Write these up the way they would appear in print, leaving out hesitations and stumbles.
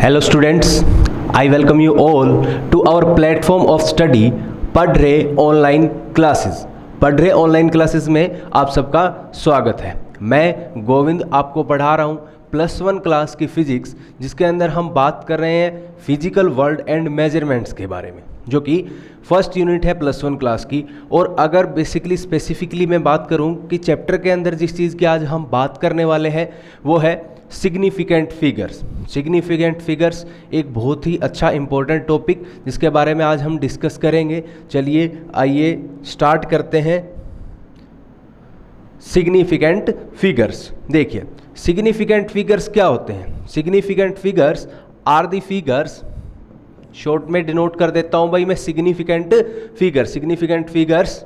Hello students, I welcome you all to our platform of study पढ़ रहे online classes. पढ़ रहे online classes में आप सबका स्वागत है। मैं गोविंद आपको पढ़ा रहा हूँ +1 क्लास की फ़िज़िक्स, जिसके अंदर हम बात कर रहे हैं फिजिकल वर्ल्ड एंड मेजरमेंट्स के बारे में, जो कि फर्स्ट यूनिट है +1 क्लास की। और अगर बेसिकली स्पेसिफिकली मैं बात करूं कि चैप्टर के अंदर जिस चीज़ की आज हम बात करने वाले हैं वो है सिग्निफिकेंट फिगर्स। सिग्निफिकेंट फिगर्स एक बहुत ही अच्छा इंपॉर्टेंट टॉपिक जिसके बारे में आज हम डिस्कस करेंगे। चलिए आइए स्टार्ट करते हैं। सिग्निफिकेंट फिगर्स, देखिए सिग्निफिकेंट फिगर्स क्या होते हैं। Significant figures are the figures, short में डिनोट कर देता हूं भाई मैं significant figure. Significant figures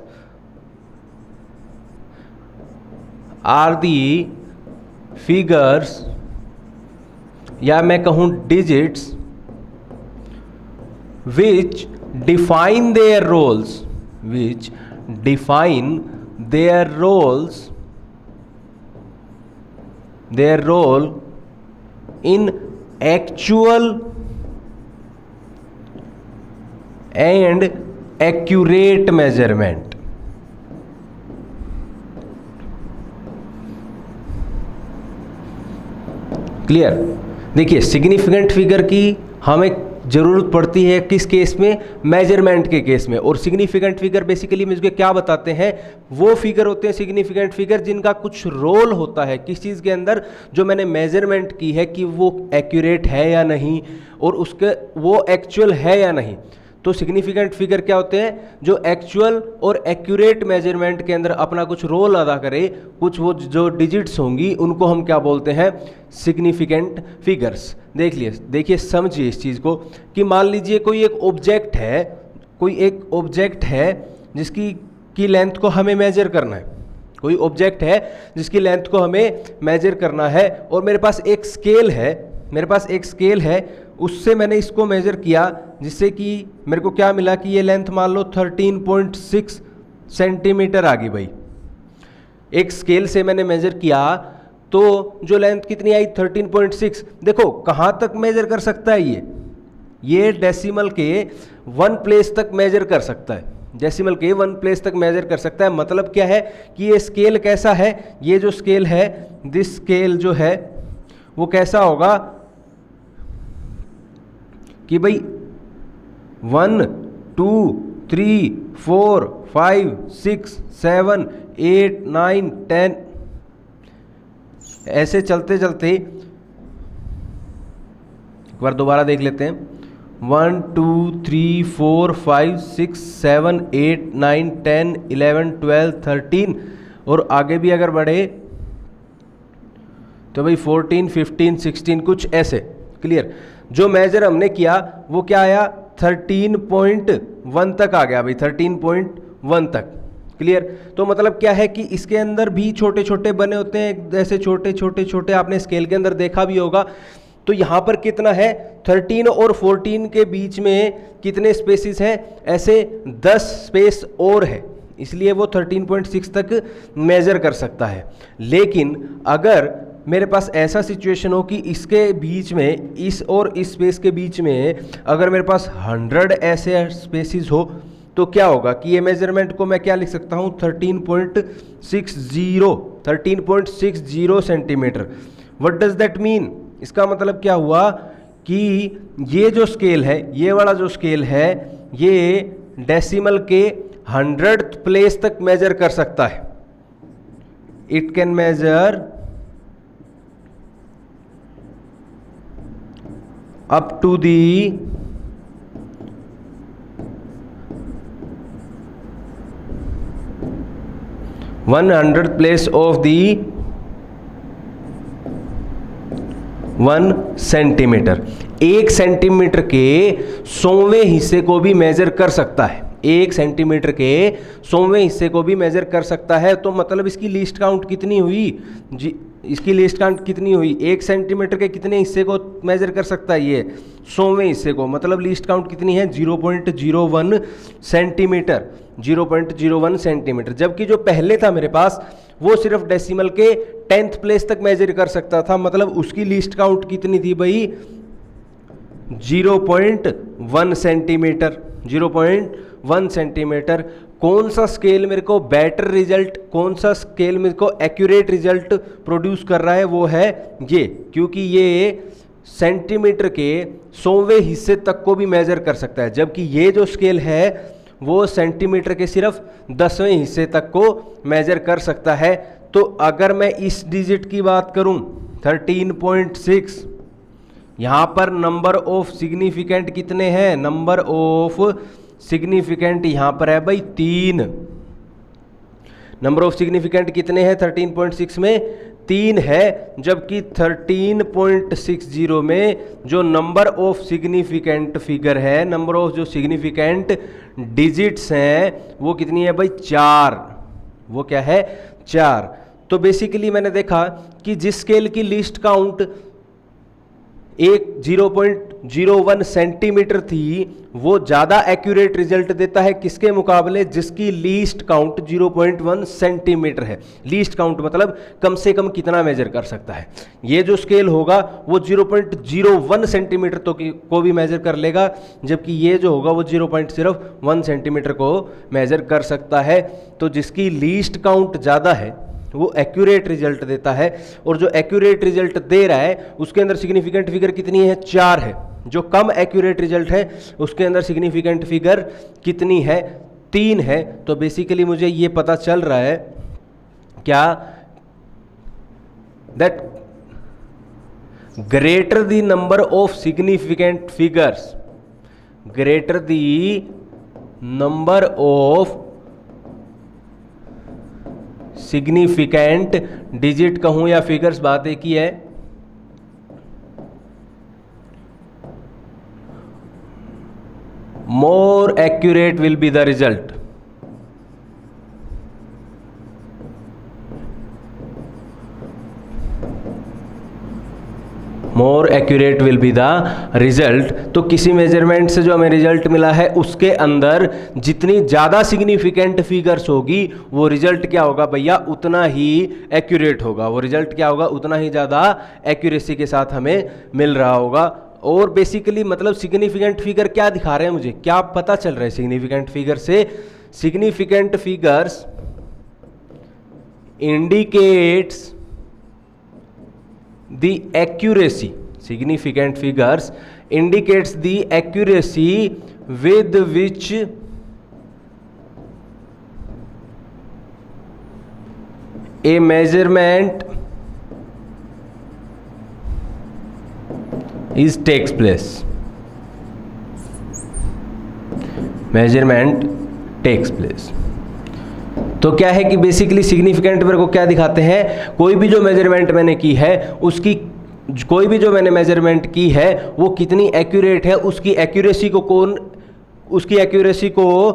are the figures, या मैं कहूं digits, which define their roles, which define their roles, their role in actual and accurate measurement। Clear. देखिए सिग्निफिकेंट फिगर की हमें ज़रूरत पड़ती है किस केस में, मेजरमेंट के केस में। और सिग्निफिकेंट फिगर बेसिकली मुझे क्या बताते हैं, वो फिगर होते हैं सिग्निफिकेंट फिगर जिनका कुछ रोल होता है किस चीज़ के अंदर, जो मैंने मेजरमेंट की है कि वो एक्यूरेट है या नहीं, और उसके वो एक्चुअल है या नहीं। तो सिग्निफिकेंट फिगर क्या होते हैं, जो एक्चुअल और एक्यूरेट मेजरमेंट के अंदर अपना कुछ रोल अदा करे, कुछ वो जो डिजिट्स होंगी उनको हम क्या बोलते हैं, सिग्निफिकेंट फिगर्स। देखिए समझिए इस चीज़ को कि मान लीजिए कोई एक ऑब्जेक्ट है, कोई एक ऑब्जेक्ट है जिसकी लेंथ को हमें मेजर करना है। कोई ऑब्जेक्ट है जिसकी लेंथ को हमें मेजर करना है, और मेरे पास एक स्केल है, उससे मैंने इसको मेजर किया, जिससे कि मेरे को क्या मिला कि ये लेंथ मान लो 13.6 सेंटीमीटर आ गई भाई। एक स्केल से मैंने मेजर किया तो जो लेंथ कितनी आई, 13.6। देखो कहाँ तक मेजर कर सकता है ये डेसिमल के 1 प्लेस तक मेजर कर सकता है। डेसिमल के 1 प्लेस तक मेजर कर सकता है। मतलब क्या है कि ये स्केल कैसा है, ये जो स्केल है, दिस स्केल जो है वो कैसा होगा कि भाई 1 2 3 4 5 6 7 8 9 10 ऐसे चलते चलते, एक बार दोबारा देख लेते हैं, 1 2 3 4 5 6 7 8 9 10 11 12 13, और आगे भी अगर बढ़े तो भाई 14 15 16 कुछ ऐसे। क्लियर। जो मेजर हमने किया वो क्या आया, 13.1 तक आ गया भाई, 13.1 तक। क्लियर। तो मतलब क्या है कि इसके अंदर भी छोटे छोटे बने होते हैं, ऐसे छोटे छोटे आपने स्केल के अंदर देखा भी होगा। तो यहाँ पर कितना है, 13 और 14 के बीच में कितने स्पेसिस हैं, ऐसे 10 स्पेस और है, इसलिए वो 13.6 तक मेजर कर सकता है। लेकिन अगर मेरे पास ऐसा सिचुएशन हो कि इसके बीच में, इस और इस स्पेस के बीच में अगर मेरे पास 100 ऐसे स्पेसिस हो, तो क्या होगा कि ये मेजरमेंट को मैं क्या लिख सकता हूँ, 13.60 centimetre. What does that mean, इसका मतलब क्या हुआ कि ये जो स्केल है, ये वाला जो स्केल है, ये डेसिमल के 100th प्लेस तक मेजर कर सकता है। It can measure up to the 100th place of the 1 centimetre. 1 centimetre के 100वें हिस्से को भी मेजर कर सकता है। 1 सेंटीमीटर के 100वें हिस्से को भी मेजर कर सकता है। तो मतलब इसकी लीस्ट काउंट कितनी हुई जी, इसकी लीस्ट काउंट कितनी हुई, 1 सेंटीमीटर के कितने हिस्से को मेजर कर सकता है, ये 100वें हिस्से को। मतलब लीस्ट काउंट कितनी है, 0.01 सेंटीमीटर। 0.01 सेंटीमीटर, जबकि जो पहले था मेरे पास वो सिर्फ डेसिमल के 10th प्लेस तक मेजर कर सकता था। मतलब उसकी लीस्ट काउंट कितनी थी भाई, 0.1 सेंटीमीटर, 0.1 सेंटीमीटर। कौन सा स्केल मेरे को बेटर रिजल्ट, कौन सा स्केल मेरे को एक्यूरेट रिजल्ट प्रोड्यूस कर रहा है, वो है ये, क्योंकि ये सेंटीमीटर के 100वें हिस्से तक को भी मेजर कर सकता है, जबकि ये जो स्केल है वो सेंटीमीटर के सिर्फ 10वें हिस्से तक को मेजर कर सकता है। तो अगर मैं इस डिजिट की बात करूं 13.6, यहाँ पर नंबर ऑफ सिग्निफिकेंट कितने हैं, नंबर ऑफ सिग्निफिकेंट यहाँ पर है भाई 3। नंबर ऑफ सिग्निफिकेंट कितने हैं 13.6 में, 3 है, जबकि 13.60 में जो नंबर ऑफ सिग्निफिकेंट फिगर है, नंबर ऑफ जो सिग्निफिकेंट डिजिट्स हैं वो कितनी है भाई 4। वो क्या है 4। तो बेसिकली मैंने देखा कि जिस स्केल की लीस्ट काउंट एक 0.01 सेंटीमीटर थी वो ज़्यादा एक्यूरेट रिजल्ट देता है किसके मुकाबले, जिसकी लीस्ट काउंट 0.1 सेंटीमीटर है। लीस्ट काउंट मतलब कम से कम कितना मेजर कर सकता है। ये जो स्केल होगा वो 0.01 सेंटीमीटर तो को भी मेजर कर लेगा, जबकि ये जो होगा वो 0.1 सेंटीमीटर को मेजर कर सकता है। तो जिसकी लीस्ट काउंट ज़्यादा है वो एक्यूरेट रिजल्ट देता है, और जो एक्यूरेट रिजल्ट दे रहा है उसके अंदर सिग्निफिकेंट फिगर कितनी है 4 है। जो कम एक्यूरेट रिजल्ट है उसके अंदर सिग्निफिकेंट फिगर कितनी है 3 है। तो बेसिकली मुझे ये पता चल रहा है क्या, that greater the number of significant figures, greater the number of significant digit कहूं या फिगर्स, बात एक ही है, more accurate will be the result. More accurate will be the result. तो किसी मेजरमेंट से जो हमें रिजल्ट मिला है उसके अंदर जितनी ज़्यादा सिग्निफिकेंट फिगर्स होगी वो रिजल्ट क्या होगा भैया, उतना ही एक्यूरेट होगा। वो रिजल्ट क्या होगा, उतना ही ज़्यादा एक्यूरेसी के साथ हमें मिल रहा होगा। और बेसिकली मतलब सिग्निफिकेंट फिगर क्या दिखा रहे हैं मुझे, क्या पता चल रहा है सिग्निफिकेंट फिगर से, significant figures indicates the accuracy, significant figures indicates the accuracy with which a measurement is takes place, measurement takes place। तो क्या है कि बेसिकली सिग्निफिकेंट मेरे को क्या दिखाते हैं, कोई भी जो मेजरमेंट मैंने की है उसकी, कोई भी जो मैंने मेजरमेंट की है वो कितनी एक्यूरेट है, उसकी एक्यूरेसी को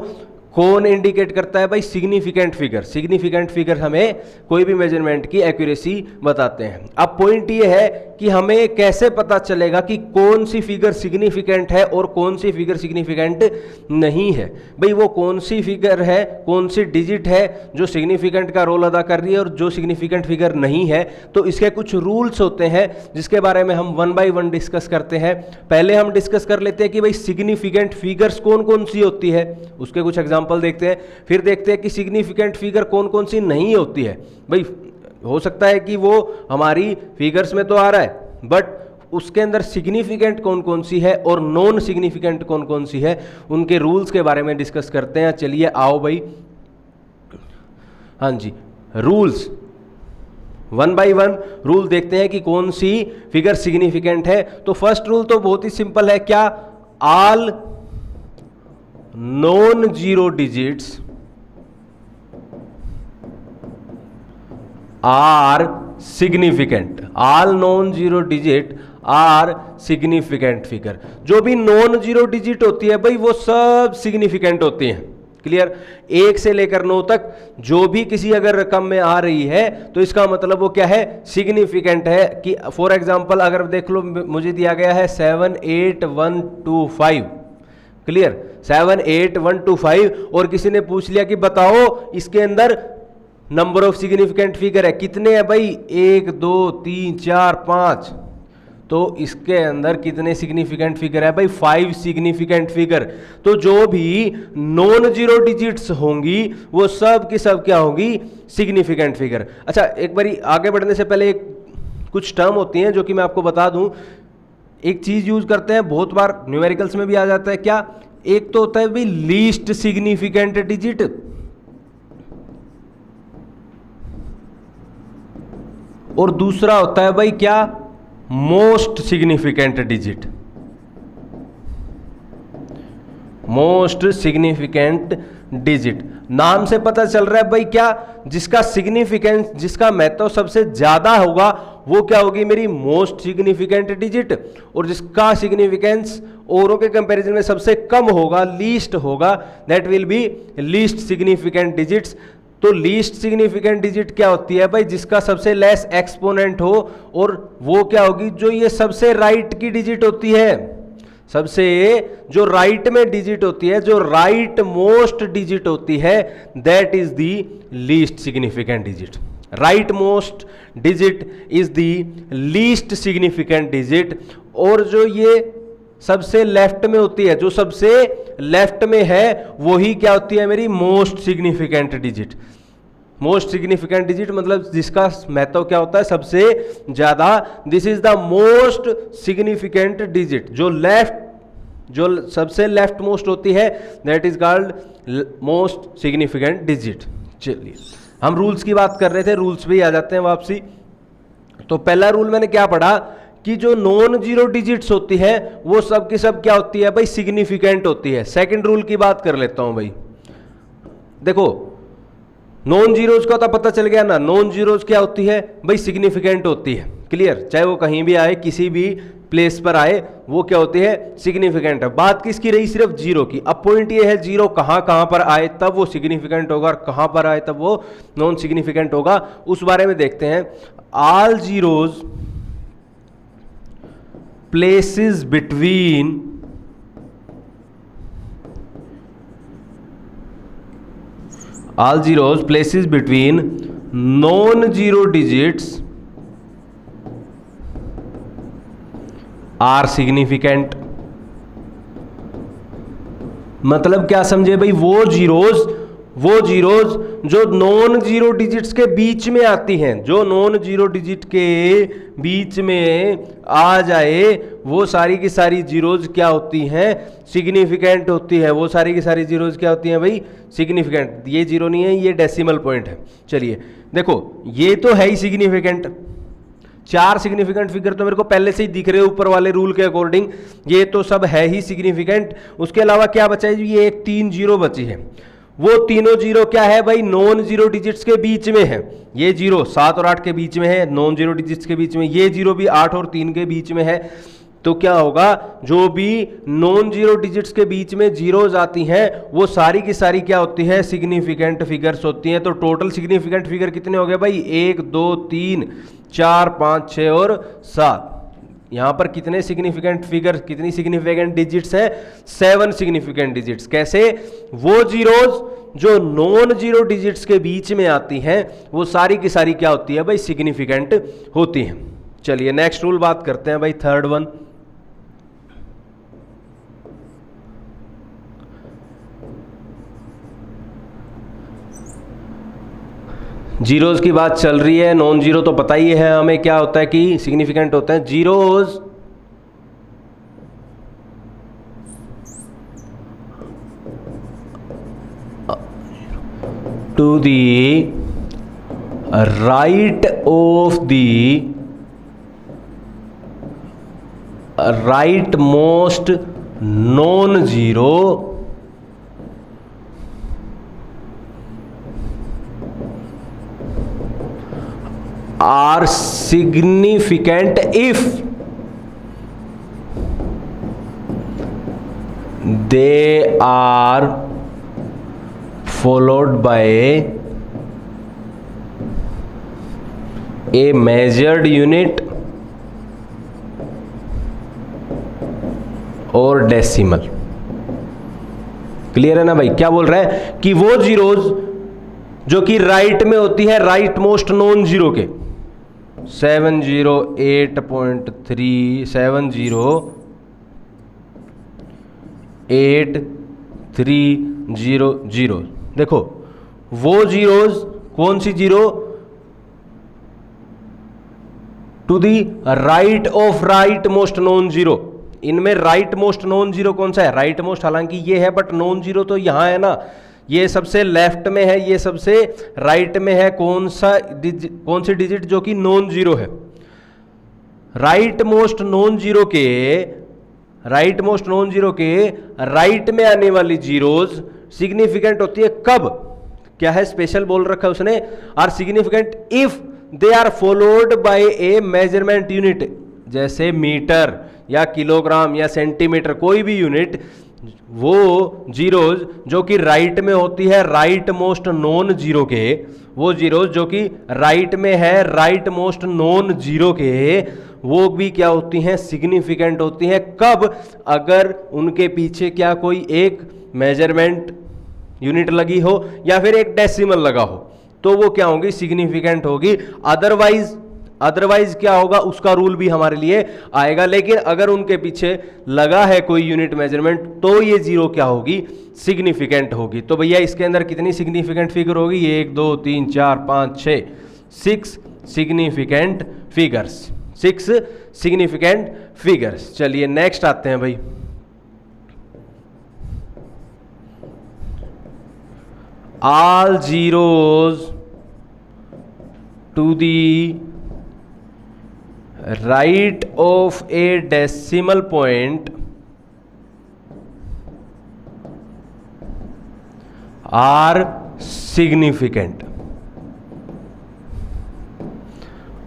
कौन इंडिकेट करता है भाई, सिग्निफिकेंट फिगर। सिग्निफिकेंट फिगर हमें कोई भी मेजरमेंट की एक्यूरेसी बताते हैं। अब पॉइंट ये है कि हमें कैसे पता चलेगा कि कौन सी फिगर सिग्निफिकेंट है और कौन सी फिगर सिग्निफिकेंट नहीं है। भाई वो कौन सी फिगर है, कौन सी डिजिट है जो सिग्निफिकेंट का रोल अदा कर रही है और जो सिग्निफिकेंट फिगर नहीं है। तो इसके कुछ रूल्स होते हैं जिसके बारे में हम 1 बाय 1 डिस्कस करते हैं। पहले हम डिस्कस कर लेते हैं कि भाई सिग्निफिकेंट फिगर्स कौन कौन सी होती है, उसके कुछ एग्जाम्पल देखते हैं। फिर देखते हैं कि सिग्निफिकेंट फिगर कौन कौन सी नहीं होती है। भाई हो सकता है कि वो हमारी फिगर्स में तो आ रहा है बट उसके अंदर सिग्निफिकेंट कौन कौन सी है और नॉन सिग्निफिकेंट कौन कौन सी है, उनके रूल्स के बारे में डिस्कस करते हैं। चलिए आओ भाई, हाँ जी, रूल्स 1 बाय 1 रूल देखते हैं कि कौन सी फिगर सिग्निफिकेंट है। तो फर्स्ट रूल तो बहुत ही सिंपल है, क्या, all non zero digits are significant. All non zero digit are significant figure. जो भी नॉन जीरो डिजिट होती है भाई वो सब सिग्निफिकेंट होती हैं। क्लियर, 1 से लेकर 9 तक जो भी किसी अगर रकम में आ रही है तो इसका मतलब वो क्या है, सिग्निफिकेंट है। कि फॉर एग्जांपल अगर देख लो, मुझे दिया गया है 78125, क्लियर, 78125, और किसी ने पूछ लिया कि बताओ इसके अंदर नंबर ऑफ सिग्निफिकेंट फिगर है कितने हैं भाई, 1 2 3 4 5। तो इसके अंदर कितने सिग्निफिकेंट फिगर है भाई? 5 सिग्निफिकेंट फिगर। तो जो भी नॉन जीरो डिजिट्स होंगी वो सब की सब क्या होंगी? Significant figure. अच्छा, एक बारी आगे बढ़ने से पहले कुछ टर्म होती हैं जो कि मैं आपको बता दूं। एक चीज यूज करते हैं, बहुत बार न्यूमेरिकल्स में भी आ जाता है, क्या? एक तो होता है भाई लीस्ट सिग्निफिकेंट डिजिट, और दूसरा होता है भाई क्या? Most significant digit. Most significant digit नाम से पता चल रहा है भाई क्या? जिसका सिग्निफिकेंस, जिसका महत्व सबसे ज्यादा होगा वो क्या होगी? मेरी मोस्ट सिग्निफिकेंट डिजिट। और जिसका सिग्निफिकेंस औरों के कंपैरिजन में सबसे कम होगा, लीस्ट होगा, that will be least significant digits. तो लीस्ट सिग्निफिकेंट डिजिट क्या होती है भाई? जिसका सबसे लेस एक्सपोनेंट हो, और वो क्या होगी? जो ये सबसे राइट की डिजिट होती है, सबसे जो राइट में डिजिट होती है, जो राइट मोस्ट डिजिट होती है, that is the least significant digit. Right most digit is the least significant digit. और जो ये सबसे लेफ्ट में होती है, जो सबसे लेफ्ट में है, वही क्या होती है? मेरी most significant digit. Most significant digit मतलब जिसका महत्व क्या होता है? सबसे ज्यादा। This is the most significant digit. जो सबसे लेफ्ट मोस्ट होती है, that is called most significant digit. चलिए, हम रूल्स की बात कर रहे थे, रूल्स पे ही आ जाते हैं वापसी। तो पहला रूल मैंने क्या पढ़ा कि जो नॉन जीरो डिजिट्स होती है वो सब की सब क्या होती है भाई? सिग्निफिकेंट होती है। सेकंड रूल की बात कर लेता हूं भाई। देखो, नॉन जीरोज का तो पता चल गया ना, नॉन जीरोज क्या होती है भाई? सिग्निफिकेंट होती है। क्लियर? चाहे वो कहीं भी आए, किसी भी प्लेस पर आए, वो क्या होती है? सिग्निफिकेंट है। बात किसकी रही? सिर्फ जीरो की। अब पॉइंट ये है, जीरो कहां कहां पर आए तब वो सिग्निफिकेंट होगा, और कहां पर आए तब वो नॉन सिग्निफिकेंट होगा, उस बारे में देखते हैं। All zeros places between all zeros places between non-zero digits are significant। मतलब क्या समझे भाई? वो जीरोज जो नॉन जीरो डिजिट्स के बीच में आती हैं, जो नॉन जीरो डिजिट के बीच में आ जाए, वो सारी की सारी जीरोज क्या होती हैं? सिग्निफिकेंट होती है। वो सारी की सारी जीरोज क्या होती हैं भाई? सिग्निफिकेंट। ये जीरो नहीं है, ये डेसिमल पॉइंट है। चलिए देखो, ये तो है ही सिग्निफिकेंट। 4 सिग्निफिकेंट फिगर तो मेरे को पहले से ही दिख रहे ऊपर वाले रूल के अकॉर्डिंग, ये तो सब है ही सिग्निफिकेंट। उसके अलावा क्या बचा है? ये एक 3 जीरो बची है। वो तीनों जीरो क्या है भाई? नॉन जीरो डिजिट्स के बीच में है। ये जीरो 7 और 8 के बीच में है, नॉन जीरो डिजिट्स के बीच में। ये जीरो भी 8 और 3 के बीच में है। तो क्या होगा? जो भी नॉन जीरो डिजिट्स के बीच में जीरोज आती हैं, वो सारी की सारी क्या होती है? सिग्निफिकेंट फिगर्स होती हैं। तो टोटल सिग्निफिकेंट फिगर कितने हो गए भाई? 1 2 3 4 5 6 और 7। यहां पर कितने सिग्निफिकेंट फिगर, कितनी सिग्निफिकेंट डिजिट्स है? 7 सिग्निफिकेंट डिजिट्स। कैसे? वो जीरोज जो नॉन जीरो डिजिट्स के बीच में आती हैं, वो सारी की सारी क्या होती है भाई? सिग्निफिकेंट होती हैं। चलिए नेक्स्ट रूल बात करते हैं भाई, थर्ड वन। जीरोज की बात चल रही है, नॉन जीरो तो पता ही है हमें क्या होता है कि सिग्निफिकेंट होता है। Zeros to the right of the rightmost non zero are significant if they are followed by a measured unit और डेसिमल। क्लियर है ना भाई? क्या बोल रहा है कि वो जीरोज जो कि राइट में होती है, राइट मोस्ट नॉन जीरो के, 708.3 708.300। देखो वो जीरोज, कौन सी zero, to the right of rightmost non zero. इनमें राइट मोस्ट नॉन जीरो कौन सा है, राइट मोस्ट हालांकि ये है, बट नॉन जीरो तो यहां है ना, ये सबसे लेफ्ट में है, ये सबसे राइट में है। कौन सी डिजिट जो कि नॉन जीरो है। राइट मोस्ट नॉन जीरो के राइट में आने वाली जीरोज सिग्निफिकेंट होती है कब, क्या है स्पेशल बोल रखा है उसने, are significant if they are followed by a measurement unit, जैसे मीटर या किलोग्राम या सेंटीमीटर, कोई भी यूनिट, वो जीरोज जो कि राइट में होती है राइट मोस्ट नॉन जीरो के, वो जीरोज जो कि राइट में है राइट मोस्ट नॉन जीरो के, वो भी क्या होती हैं, सिग्निफिकेंट होती हैं। कब, अगर उनके पीछे क्या कोई एक मेजरमेंट यूनिट लगी हो या फिर एक डेसिमल लगा हो, तो वो क्या होगी, सिग्निफिकेंट होगी। अदरवाइज क्या होगा, उसका रूल भी हमारे लिए आएगा। लेकिन अगर उनके पीछे लगा है कोई यूनिट मेजरमेंट, तो ये जीरो क्या होगी, सिग्निफिकेंट होगी। तो भैया इसके अंदर कितनी सिग्निफिकेंट फिगर होगी, 1 2 3 4 5 6, 6 सिग्निफिकेंट फिगर्स, 6 सिग्निफिकेंट फिगर्स। चलिए नेक्स्ट आते हैं भाई। all zeros to the right of a decimal point are significant.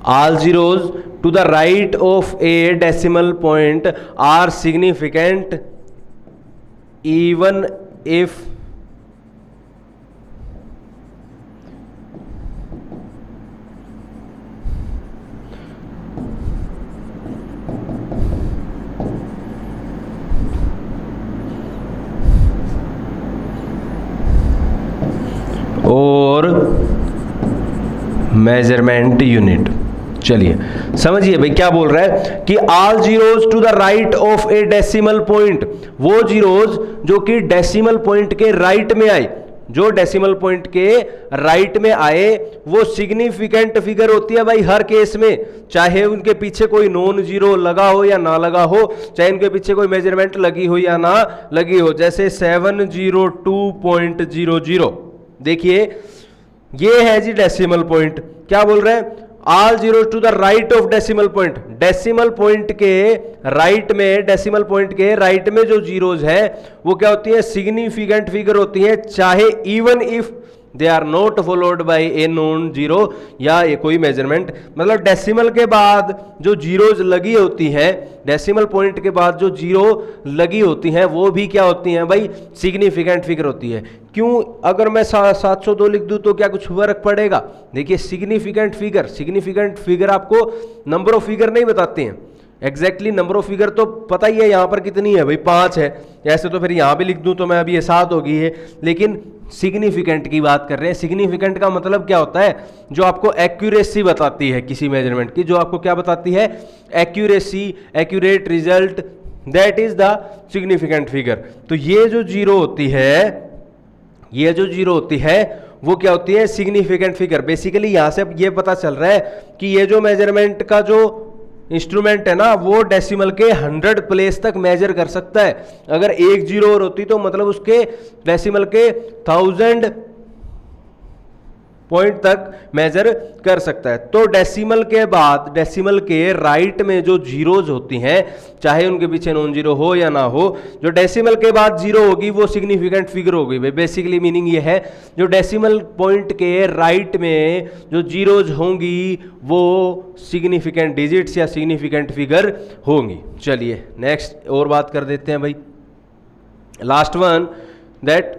All zeros to the right of a decimal point are significant even if और measurement unit. चलिए समझिए भाई क्या बोल रहा है कि all zeros to the right of a decimal point, वो जीरोज जो कि डेसिमल पॉइंट के राइट में आए, जो डेसिमल पॉइंट के राइट में आए, वो सिग्निफिकेंट फिगर होती है भाई हर केस में, चाहे उनके पीछे कोई नॉन जीरो लगा हो या ना लगा हो, चाहे उनके पीछे कोई मेजरमेंट लगी हो या ना लगी हो। जैसे 702.00, देखिए ये है जी डेसिमल पॉइंट। क्या बोल रहे हैं, all zero to the right of decimal point, decimal point के राइट में, डेसिमल पॉइंट के राइट में जो जीरोज है वो क्या होती है, सिग्निफिकेंट फिगर होती है, चाहे even if they are not followed by a non zero या ये कोई मेजरमेंट। मतलब डेसिमल के बाद जो जीरोज लगी होती हैं, डेसिमल पॉइंट के बाद जो जीरो लगी होती हैं, वो भी क्या होती हैं भाई, सिग्निफिकेंट फिगर होती है। क्यों, अगर मैं 702 लिख दूं तो क्या कुछ फर्क पड़ेगा? देखिए सिग्निफिकेंट फिगर आपको नंबर ऑफ फिगर नहीं बताते हैं, एग्जैक्टली नंबर ऑफ फिगर तो पता ही है यहाँ पर कितनी है भाई, 5 है। ऐसे तो फिर यहाँ भी लिख दूं तो मैं अभी ये 7 होगी है, लेकिन सिग्निफिकेंट की बात कर रहे हैं। सिग्निफिकेंट का मतलब क्या होता है, जो आपको एक्यूरेसी बताती है किसी मेजरमेंट की, जो आपको क्या बताती है, accuracy, accurate result, that is the significant figure. तो ये जो जीरो होती है वो क्या होती है, सिग्निफिकेंट फिगर। बेसिकली यहां से ये पता चल रहा है कि ये जो मेजरमेंट का जो इंस्ट्रूमेंट है ना, वो डेसिमल के 100 प्लेस तक मेजर कर सकता है। अगर एक जीरो और होती तो मतलब उसके डेसिमल के 1000 पॉइंट तक मेजर कर सकता है। तो डेसिमल के बाद, डेसिमल के राइट में जो जीरोज होती हैं, चाहे उनके पीछे नॉन जीरो हो या ना हो, जो डेसिमल के बाद जीरो होगी वो सिग्निफिकेंट फिगर होगी। बेसिकली मीनिंग ये है, जो डेसिमल पॉइंट के राइट में जो जीरोज होंगी वो सिग्निफिकेंट डिजिट्स या सिग्निफिकेंट फिगर होंगी। चलिए नेक्स्ट और बात कर देते हैं भाई, लास्ट वन, दैट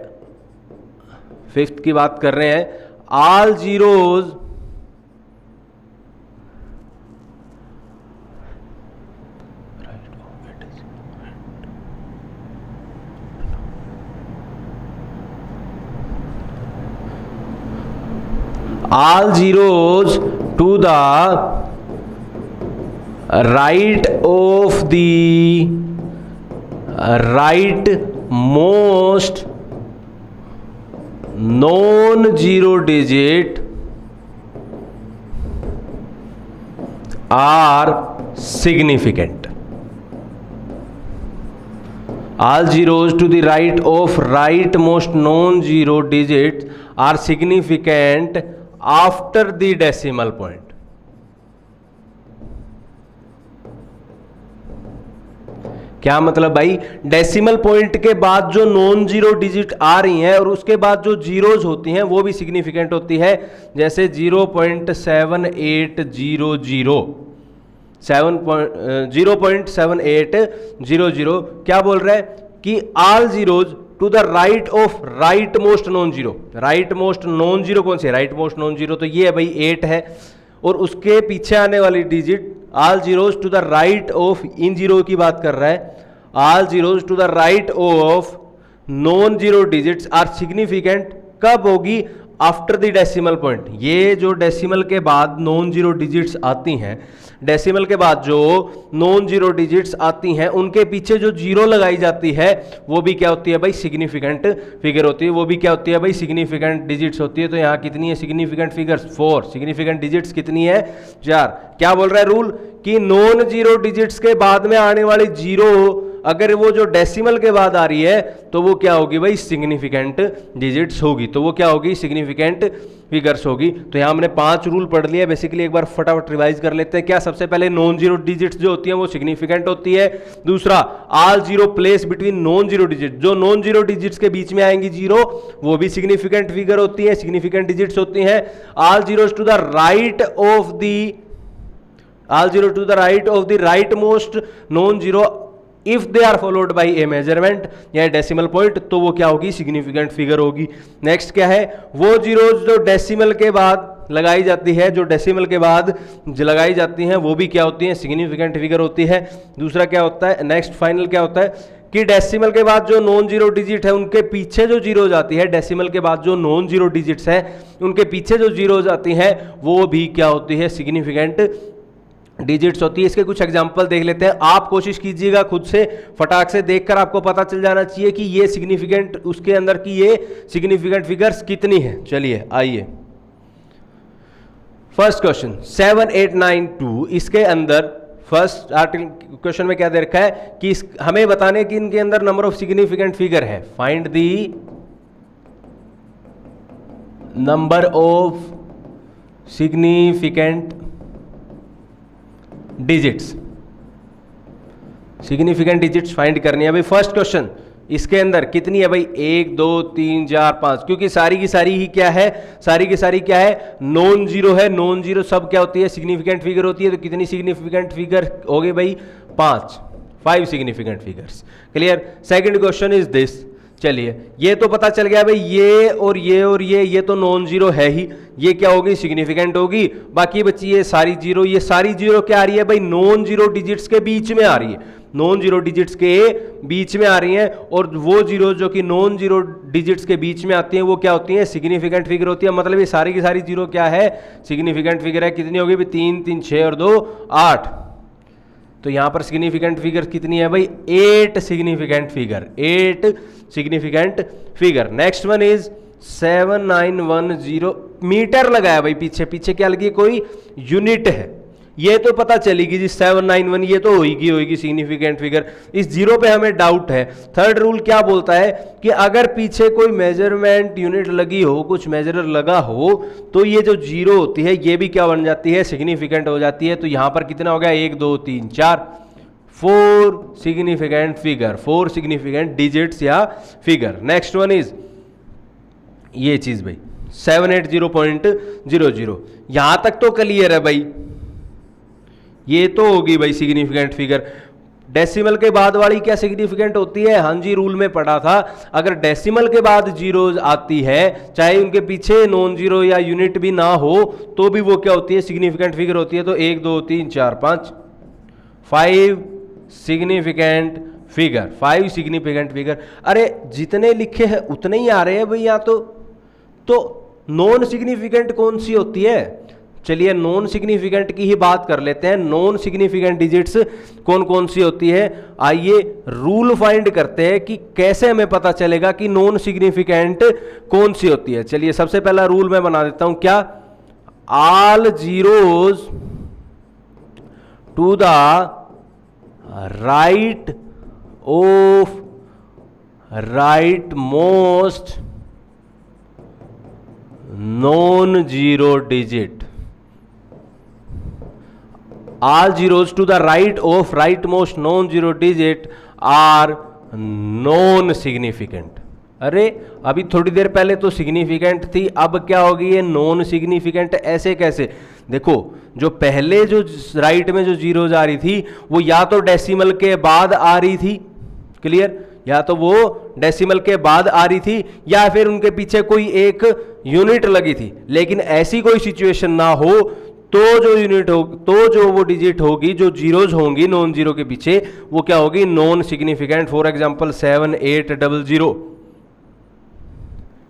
5th की बात कर रहे हैं। All zeros to the right of the rightmost non zero digit are significant. All zeros to the right of rightmost non-zero digits are significant after the decimal point. क्या मतलब भाई, decimal point के बाद जो non zero digit आ रही हैं और उसके बाद जो जीरोज होती हैं वो भी सिग्निफिकेंट होती है. जैसे 0.7800 क्या बोल रहा है कि all zeros to the right of rightmost non zero. Rightmost non zero कौन सी है? राइट मोस्ट नॉन जीरो तो ये है भाई 8 है, और उसके पीछे आने वाली digit all zeros to the right of, इन जीरो की बात कर रहा है, all zeros to the right of non zero digits are significant. कब होगी? After the decimal point. ये जो डेसिमल के बाद नॉन जीरो डिजिट्स आती हैं, डेसिमल के बाद जो नॉन जीरो डिजिट्स आती हैं उनके पीछे जो जीरो लगाई जाती है वो भी क्या होती है भाई? सिग्निफिकेंट फिगर होती है. वो भी क्या होती है भाई? सिग्निफिकेंट डिजिट्स होती है. तो यहाँ कितनी है सिग्निफिकेंट फिगर्स? 4. सिग्निफिकेंट डिजिट्स कितनी है? 4. क्या बोल रहा है रूल कि नॉन जीरो डिजिट्स के बाद में आने वाली जीरो अगर वो जो डेसिमल के बाद आ रही है तो वो क्या होगी भाई? सिग्निफिकेंट डिजिट्स होगी. तो वो क्या होगी? सिग्निफिकेंट फिगर्स होगी. तो यहाँ हमने 5 रूल पढ़ लिया. बेसिकली एक बार फटाफट रिवाइज कर लेते हैं. क्या? सबसे पहले नॉन जीरो डिजिट्स जो होती हैं वो सिग्निफिकेंट होती है. दूसरा, all zero place between non zero digit, जो नॉन जीरो डिजिट्स के बीच में आएंगी जीरो वो भी सिग्निफिकेंट फिगर होती है, सिग्निफिकेंट डिजिट्स होती हैं. All zeros to the right of the all zero to the right of the rightmost non zero if they are followed by a measurement या डेसिमल पॉइंट, तो वो क्या होगी? Significant figure होगी. Next क्या है? वो जीरोज जो डेसिमल के बाद लगाई जाती है, जो डेसिमल के बाद लगाई जाती हैं वो भी क्या होती हैं? सिग्निफिकेंट फिगर होती है. दूसरा क्या होता है? नेक्स्ट फाइनल क्या होता है कि डेसिमल के बाद जो नॉन जीरो डिजिट है उनके पीछे जो जीरो जाती है, डेसिमल के बाद जो नॉन जीरो डिजिट्स है उनके पीछे जो जीरो जाती हैं वो भी क्या होती है? सिग्निफिकेंट डिजिट्स होती है. इसके कुछ एग्जांपल देख लेते हैं. आप कोशिश कीजिएगा खुद से फटाक से देखकर आपको पता चल जाना चाहिए कि ये सिग्निफिकेंट, उसके अंदर की ये सिग्निफिकेंट फिगर्स कितनी है. चलिए आइए, फर्स्ट क्वेश्चन 7892. इसके अंदर फर्स्ट आर्टिकल क्वेश्चन में क्या दे रखा है कि हमें बताने कि इनके अंदर नंबर ऑफ सिग्निफिकेंट फिगर है. Find the number of significant digits. Significant digits find करनी है भाई. फर्स्ट क्वेश्चन, इसके अंदर कितनी है भाई? 1 2 3 4 5, क्योंकि सारी की सारी ही क्या है? सारी की सारी क्या है? नॉन जीरो है. नॉन जीरो सब क्या होती है? सिग्निफिकेंट फिगर होती है. तो कितनी सिग्निफिकेंट फिगर हो गई भाई? 5 significant figures. Clear. Second question is this. चलिए, ये तो पता चल गया भाई, ये और ये और ये तो नॉन जीरो है ही, ये क्या होगी? सिग्निफिकेंट होगी. बाकी बची ये सारी जीरो. ये सारी जीरो क्या आ रही है भाई? नॉन जीरो डिजिट्स के बीच में आ रही है. नॉन जीरो डिजिट्स के बीच में आ रही हैं, और वो जीरो जो कि नॉन जीरो डिजिट्स के बीच में आती हैं वो क्या होती हैं? सिग्निफिकेंट फिगर होती है. मतलब ये सारी की सारी जीरो क्या है? सिग्निफिकेंट फिगर है. कितनी होगी भाई? 3 3 6 और 2 8. तो यहां पर सिग्निफिकेंट फिगर कितनी है भाई? 8 significant figure. 8 significant figure. Next one is 7910. Metre लगाया भाई पीछे. पीछे क्या लगी? कोई यूनिट है. ये तो पता चलेगी जी 791, ये तो होगी सिग्निफिकेंट फिगर. इस जीरो पे हमें डाउट है. थर्ड रूल क्या बोलता है कि अगर पीछे कोई मेजरमेंट यूनिट लगी हो, कुछ मेजरर लगा हो, तो ये जो जीरो होती है ये भी क्या बन जाती है? सिग्निफिकेंट हो जाती है. तो यहां पर कितना हो गया? 1 2 3 4 4 सिग्निफिकेंट फिगर, 4 सिग्निफिकेंट डिजिट्स या फिगर. नेक्स्ट वन इज ये चीज भाई 780.00. यहां तक तो क्लियर है भाई, ये तो होगी भाई सिग्निफिकेंट फिगर. डेसिमल के बाद वाली क्या सिग्निफिकेंट होती है? हाँ जी, रूल में पढ़ा था. अगर डेसिमल के बाद जीरोज आती है, चाहे उनके पीछे नॉन जीरो या यूनिट भी ना हो, तो भी वो क्या होती है? सिग्निफिकेंट फिगर होती है. तो 1 2 3 4 5 सिग्निफिकेंट फिगर. 5 significant figure. अरे जितने लिखे हैं उतने ही आ रहे हैं भाई. यहाँ तो नॉन सिग्निफिकेंट कौन सी होती है? चलिए नॉन सिग्निफिकेंट की ही बात कर लेते हैं। नॉन सिग्निफिकेंट डिजिट्स कौन कौन सी होती है, आइए रूल फाइंड करते हैं कि कैसे हमें पता चलेगा कि नॉन सिग्निफिकेंट कौन सी होती है। चलिए सबसे पहला रूल मैं बना देता हूं, क्या, all zeros to the right of rightmost non zero digit, all zeros to the right of rightmost non-zero digit are non-significant। अरे अभी थोड़ी देर पहले तो सिग्निफिकेंट थी, अब क्या होगी ये नॉन सिग्निफिकेंट, ऐसे कैसे? देखो जो पहले जो राइट में जो जीरोज आ रही थी वो या तो डेसिमल के बाद आ रही थी, क्लियर, या तो वो डेसिमल के बाद आ रही थी या फिर उनके पीछे कोई एक यूनिट लगी थी। लेकिन ऐसी कोई सिचुएशन ना हो तो जो यूनिट हो, तो जो वो डिजिट होगी, जो जीरोज होंगी नॉन जीरो के पीछे, वो क्या होगी, नॉन सिग्निफिकेंट। For example 7800।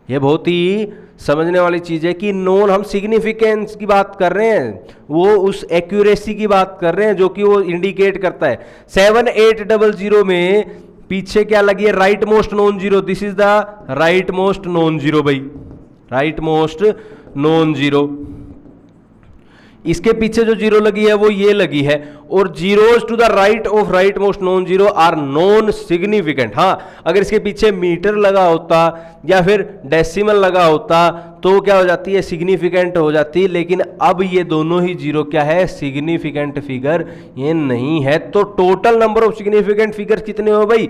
ये बहुत ही समझने वाली चीज है कि नॉन, हम सिग्निफिकेंस की बात कर रहे हैं, वो उस एक्यूरेसी की बात कर रहे हैं जो कि वो इंडिकेट करता है। 7800 में पीछे क्या लगी है, right most non zero, this is the rightmost non zero भाई, राइट मोस्ट नॉन जीरो। इसके पीछे जो जीरो लगी है वो ये लगी है, और zeros to the right of rightmost non zero are non significant. हाँ, अगर इसके पीछे मीटर लगा होता या फिर डेसिमल लगा होता तो क्या हो जाती है, सिग्निफिकेंट हो जाती। लेकिन अब ये दोनों ही जीरो क्या है, सिग्निफिकेंट फिगर ये नहीं है। तो total number of significant figure कितने हो भाई,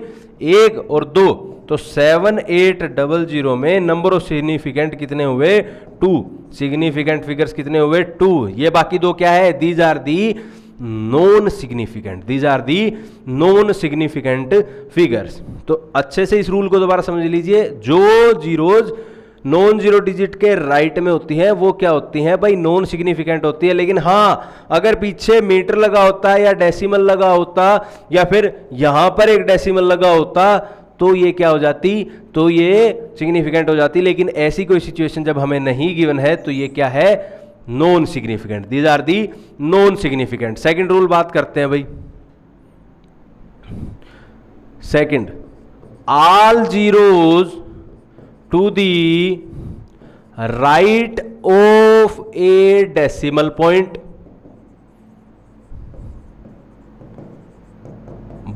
1 और 2। तो 7800 में नंबर ऑफ सिग्निफिकेंट कितने हुए, 2। सिग्निफिकेंट फिगर्स कितने हुए, 2। ये बाकी दो क्या है, these are the non significant, these are the non significant figures. तो अच्छे से इस रूल को दोबारा समझ लीजिए, जो जीरोज नॉन जीरो डिजिट के राइट में होती है वो क्या होती है भाई, नॉन सिग्निफिकेंट होती है। लेकिन हाँ, अगर पीछे मीटर लगा होता है या डेसिमल लगा होता या फिर यहां पर एक डेसिमल लगा होता तो ये क्या हो जाती, तो ये सिग्निफिकेंट हो जाती। लेकिन ऐसी कोई सिचुएशन जब हमें नहीं गिवन है तो ये क्या है, non significant, these are the non significant. Second rule बात करते हैं भाई। Second, all zeros to the right of a decimal point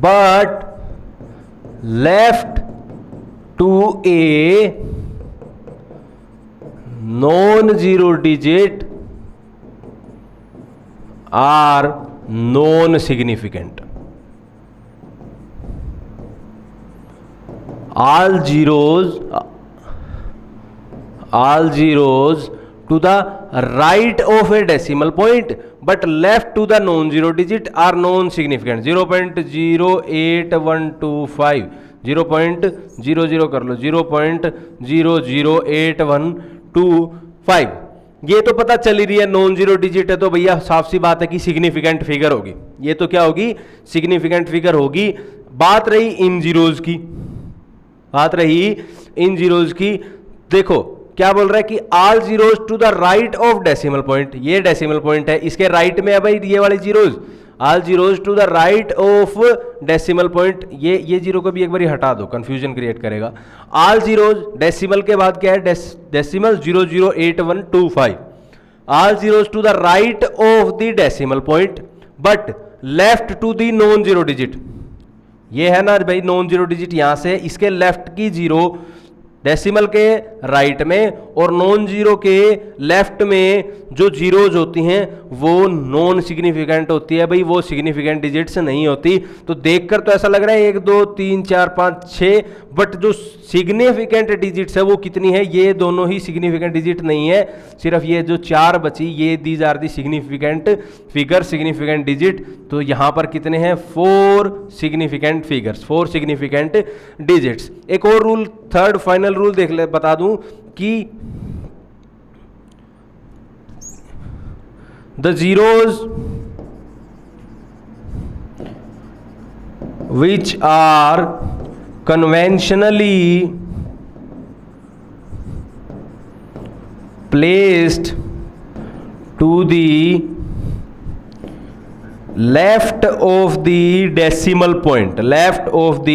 but left to a non zero digit are non significant. all zeros to the right of a decimal point but left to the non-zero digit are non-significant। 0.08125 0.00 कर लो, 0.008125। ये तो पता चल ही रही है non zero digit है तो भैया साफ सी बात है कि सिग्निफिकेंट फिगर होगी। ये तो क्या होगी, सिग्निफिकेंट फिगर होगी। बात रही इन जीरोज की, बात रही इन जीरोज की। देखो क्या बोल रहा है कि all zeros to the right of decimal point, ये डेसिमल पॉइंट है, इसके राइट में है भाई ये वाली zeros. All zeros to the right of decimal point, ये जीरो को भी एक बार हटा दो, कंफ्यूजन क्रिएट करेगा। ऑल जीरोज, डेसिमल के बाद क्या है, decimal 0.08125। All zeros to the right of the decimal point but left to the non zero digit. ये है ना भाई नॉन जीरो डिजिट, यहां से इसके लेफ्ट की जीरो डेसिमल के राइट में और नॉन जीरो के लेफ्ट में जो जीरोज होती हैं वो नॉन सिग्निफिकेंट होती है भाई, वो सिग्निफिकेंट डिजिट्स नहीं होती। तो देखकर तो ऐसा लग रहा है 1 2 3 4 5 6, बट जो सिग्निफिकेंट डिजिट्स है वो कितनी है, ये दोनों ही सिग्निफिकेंट डिजिट नहीं है, सिर्फ ये जो 4 बची ये these are the significant figure, significant digit. तो यहां पर कितने हैं, 4 सिग्निफिकेंट फिगर्स, 4 सिग्निफिकेंट डिजिट्स। एक और रूल, थर्ड फाइनल रूल देख ले, बता दूं कि the zeros which are conventionally placed to the left of the decimal point, left of the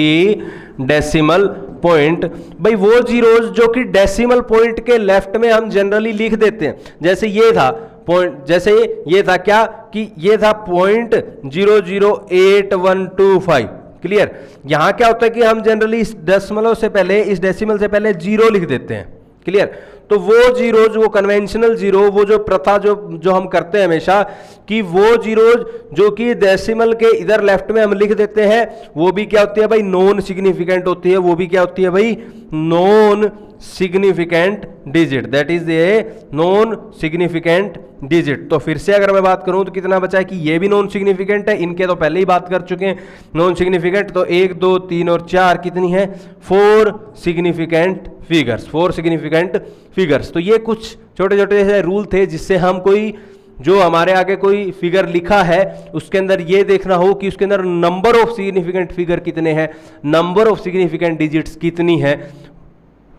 decimal point. भाई वो जीरोज जो कि डेसिमल पॉइंट के लेफ्ट में हम जनरली लिख देते हैं, जैसे ये था पॉइंट, जैसे ये था क्या कि ये था 0.008125। क्लियर। यहां क्या होता है कि हम जनरली इस दशमलव से पहले, इस डेसिमल से पहले जीरो लिख देते हैं। क्लियर। तो वो जीरोज, वो कन्वेंशनल जीरो, वो जो प्रथा जो हम करते हैं हमेशा कि वो जीरोज जो कि डेसिमल के इधर लेफ्ट में हम लिख देते हैं, वो भी क्या होती है भाई, नॉन सिग्निफिकेंट होती है। वो भी क्या होती है भाई, non significant digit, that is a non significant digit. तो फिर से अगर मैं बात करूं तो कितना बचा है कि ये भी नॉन सिग्निफिकेंट है, इनके तो पहले ही बात कर चुके हैं नॉन सिग्निफिकेंट। तो 1 2 3 और 4 कितनी है, 4 सिग्निफिकेंट फिगर्स, 4 सिग्निफिकेंट फिगर्स। तो ये कुछ छोटे छोटे ऐसे रूल थे जिससे हम कोई जो हमारे आगे कोई फिगर लिखा है उसके अंदर ये देखना हो कि उसके अंदर नंबर ऑफ सिग्निफिकेंट फिगर कितने हैं, नंबर ऑफ सिग्निफिकेंट डिजिट्स कितनी है,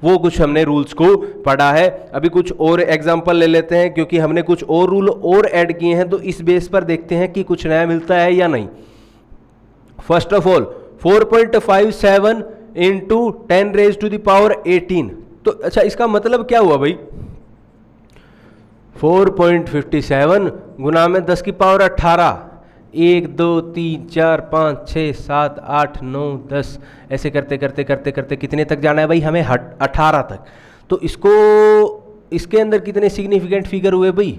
वो कुछ हमने रूल्स को पढ़ा है। अभी कुछ और एग्जांपल ले लेते हैं क्योंकि हमने कुछ और रूल और ऐड किए हैं, तो इस बेस पर देखते हैं कि कुछ नया मिलता है या नहीं। First of all 4.57 into 10 raise to the power 18। तो अच्छा, इसका मतलब क्या हुआ भाई, 4.57 गुना में 10 की पावर 18, 1 2 3 4 5 6 7 8 9 10 ऐसे करते करते करते करते कितने तक जाना है भाई, हमें 18 तक। तो इसके अंदर कितने सिग्निफिकेंट फिगर हुए भाई,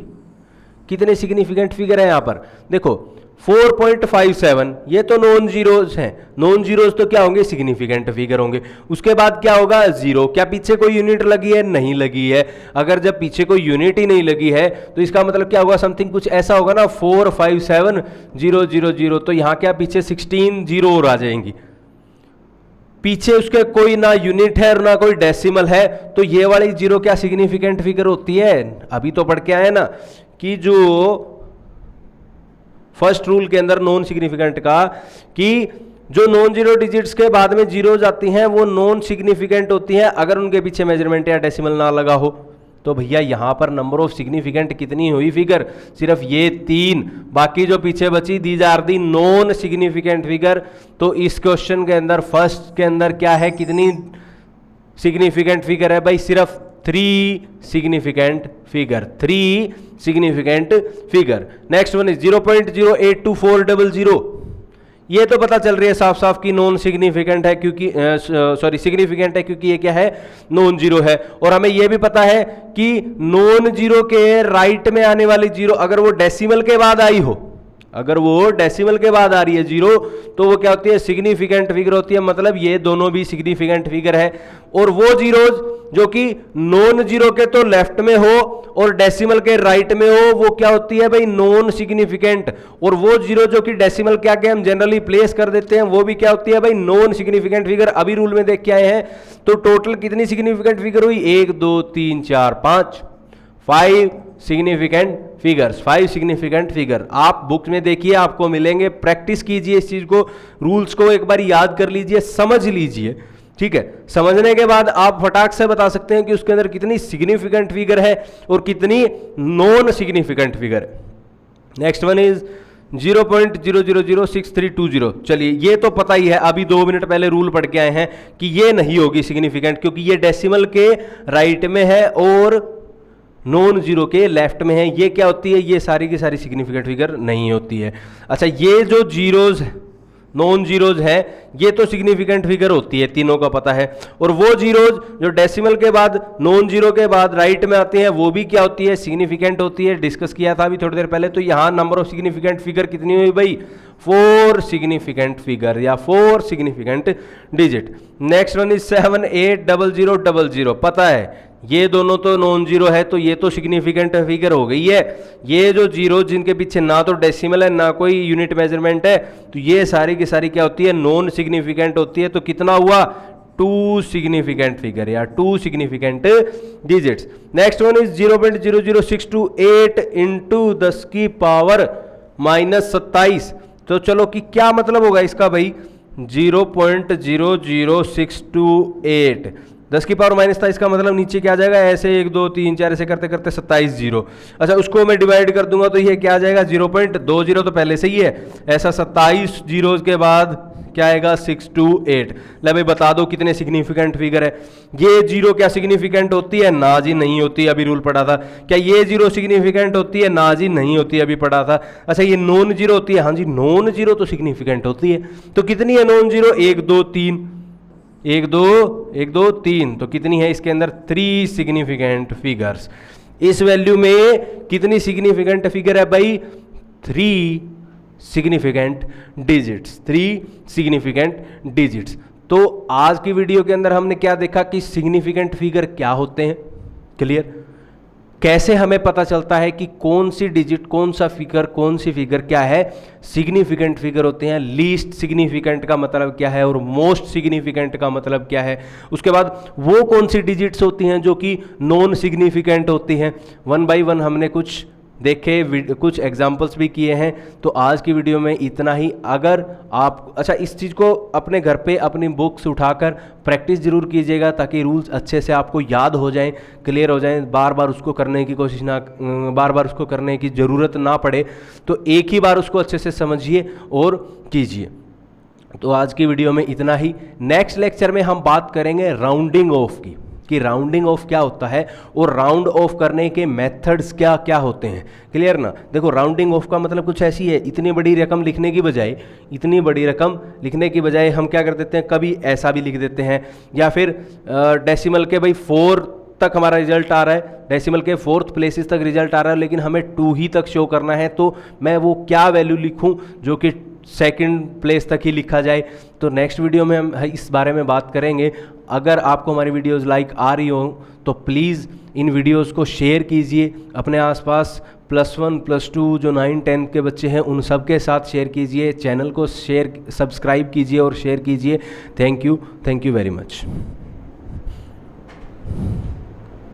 कितने सिग्निफिकेंट फिगर है यहाँ पर देखो 4.57, ये तो नॉन जीरोज हैं, नॉन जीरोज तो क्या होंगे, सिग्निफिकेंट फिगर होंगे। उसके बाद क्या होगा, जीरो। क्या पीछे कोई यूनिट लगी है, नहीं लगी है। अगर जब पीछे कोई यूनिट ही नहीं लगी है तो इसका मतलब क्या होगा, समथिंग कुछ ऐसा होगा ना, 457,000। तो यहाँ क्या पीछे 16 जीरो और आ जाएंगी, पीछे उसके कोई ना यूनिट है और ना कोई डेसिमल है। तो ये वाली जीरो क्या सिग्निफिकेंट फिगर होती है। अभी तो पढ़ के आए ना कि जो फर्स्ट रूल के अंदर नॉन सिग्निफिकेंट का कि जो नॉन जीरो डिजिट्स के बाद में जीरो जाती हैं वो नॉन सिग्निफिकेंट होती हैं अगर उनके पीछे मेजरमेंट या डेसिमल ना लगा हो। तो भैया यहां पर नंबर ऑफ सिग्निफिकेंट कितनी हुई फिगर, सिर्फ ये 3, बाकी जो पीछे बची these are the non significant figure. तो इस क्वेश्चन के अंदर फर्स्ट के अंदर क्या है, कितनी सिग्निफिकेंट फिगर है भाई, सिर्फ 3 significant figure, 3 significant figure. Next one is 0.082400। ये तो पता चल रही है साफ साफ कि नॉन सिग्निफिकेंट है क्योंकि सिग्निफिकेंट है क्योंकि ये क्या है, नॉन जीरो है। और हमें ये भी पता है कि नॉन जीरो के राइट में आने वाली जीरो अगर वो डेसिमल के बाद आई हो, अगर वो डेसिमल के बाद आ रही है जीरो, तो वो क्या होती है, सिग्निफिकेंट फिगर होती है। मतलब ये दोनों भी सिग्निफिकेंट फिगर है। और वो जीरोज जो कि नॉन जीरो के तो लेफ्ट में हो और डेसिमल के राइट में हो, वो क्या होती है भाई, नॉन सिग्निफिकेंट। और वो जीरो जो कि डेसिमल के आगे हम जनरली प्लेस कर देते हैं, वो भी क्या होती है भाई, नॉन सिग्निफिकेंट फिगर। अभी रूल में देख के आए हैं। तो टोटल कितनी सिग्निफिकेंट फिगर हुई, 1 2 3 4 5, 5 सिग्निफिकेंट फिगर्स, 5 सिग्निफिकेंट फिगर। आप बुक में देखिए, आपको मिलेंगे, प्रैक्टिस कीजिए इस चीज को, रूल्स को एक बार याद कर लीजिए, समझ लीजिए। ठीक है, समझने के बाद आप फटाक से बता सकते हैं कि उसके अंदर कितनी सिग्निफिकेंट फिगर है और कितनी नॉन सिग्निफिकेंट फिगर है। Next one is 0.000632। चलिए ये तो पता ही है, अभी 2 मिनट पहले रूल पढ़ के आए हैं कि ये नहीं होगी सिग्निफिकेंट क्योंकि ये डेसिमल के राइट में है और नॉन जीरो के लेफ्ट में है। ये क्या होती है, ये सारी की सारी सिग्निफिकेंट फिगर नहीं होती है। अच्छा, ये जो जीरोज नॉन जीरोज है ये तो सिग्निफिकेंट फिगर होती है, तीनों का पता है। और वो जीरोज जो डेसिमल के बाद, नॉन जीरो के बाद राइट में आती हैं, वो भी क्या होती है, सिग्निफिकेंट होती है। डिस्कस किया था अभी थोड़ी देर पहले। तो यहां नंबर ऑफ सिग्निफिकेंट फिगर कितनी हुई भाई, 4 सिग्निफिकेंट फिगर या 4 significant digit. Next one is 780000। पता है ये दोनों तो नॉन जीरो है, तो ये तो सिग्निफिकेंट फिगर हो गई है। ये जो जीरो जिनके पीछे ना तो डेसिमल है ना कोई यूनिट मेजरमेंट है, तो ये सारी की सारी क्या होती है, नॉन सिग्निफिकेंट होती है। तो कितना हुआ, 2 सिग्निफिकेंट फिगर या 2 significant digits. Next one is 0.00628 into 10 की पावर -27। तो चलो कि क्या मतलब होगा इसका भाई, 0.00628 10 की पावर माइनस था, इसका मतलब नीचे क्या आ जाएगा, ऐसे 1 2 3 4 ऐसे करते करते 27 जीरो। अच्छा, उसको मैं डिवाइड कर दूंगा तो ये क्या आ जाएगा, 0.20 तो पहले से ही है, ऐसा 27 जीरो के बाद क्या आएगा, 628। ले भाई बता दो कितने सिग्निफिकेंट फिगर है। ये जीरो क्या सिग्निफिकेंट होती है, ना जी नहीं होती, अभी रूल पढ़ा था। क्या ये जीरो सिग्निफिकेंट होती है, ना जी नहीं होती, अभी पढ़ा था। अच्छा, ये नॉन जीरो होती है, हाँ जी नॉन जीरो तो सिग्निफिकेंट होती है। तो कितनी है नॉन जीरो, 1 2 3, 1 2 3, तो कितनी है इसके अंदर, 3 सिग्निफिकेंट फिगर्स। इस वैल्यू में कितनी सिग्निफिकेंट फिगर है भाई, 3 सिग्निफिकेंट डिजिट्स, 3 सिग्निफिकेंट डिजिट्स। तो आज की वीडियो के अंदर हमने क्या देखा कि सिग्निफिकेंट फिगर क्या होते हैं, क्लियर, कैसे हमें पता चलता है कि कौन सी डिजिट, कौन सा फिगर, कौन सी फिगर क्या है सिग्निफिकेंट फिगर होते हैं, लीस्ट सिग्निफिकेंट का मतलब क्या है और मोस्ट सिग्निफिकेंट का मतलब क्या है। उसके बाद वो कौन सी डिजिट्स होती हैं जो कि नॉन सिग्निफिकेंट होती हैं। 1 बाय 1 हमने कुछ देखे, कुछ एग्जाम्पल्स भी किए हैं। तो आज की वीडियो में इतना ही। अगर आप अच्छा इस चीज़ को अपने घर पे अपनी बुक्स उठाकर प्रैक्टिस जरूर कीजिएगा ताकि रूल्स अच्छे से आपको याद हो जाएं, क्लियर हो जाएं, बार बार उसको करने की कोशिश ना, बार बार उसको करने की ज़रूरत ना पड़े। तो एक ही बार उसको अच्छे से समझिए और कीजिए। तो आज की वीडियो में इतना ही। नेक्स्ट लेक्चर में हम बात करेंगे राउंडिंग ऑफ की, कि राउंडिंग ऑफ क्या होता है और राउंड ऑफ करने के मेथड्स क्या क्या होते हैं, क्लियर ना। देखो राउंडिंग ऑफ का मतलब कुछ ऐसी है, इतनी बड़ी रकम लिखने की बजाय, इतनी बड़ी रकम लिखने की बजाय हम क्या कर देते हैं, कभी ऐसा भी लिख देते हैं, या फिर डेसिमल के भाई 4 तक हमारा रिजल्ट आ रहा है, डेसिमल के 4th प्लेसेस तक रिजल्ट आ रहा है, लेकिन हमें 2 ही तक शो करना है, तो मैं वो क्या वैल्यू लिखूं जो कि 2nd प्लेस तक ही लिखा जाए। तो नेक्स्ट वीडियो में हम इस बारे में बात करेंगे। अगर आपको हमारी वीडियोस लाइक आ रही हो तो प्लीज़ इन वीडियोस को शेयर कीजिए अपने आसपास, +1 +2 जो 9 10 के बच्चे हैं उन सब के साथ शेयर कीजिए, चैनल को शेयर सब्सक्राइब कीजिए और शेयर कीजिए। Thank you very much.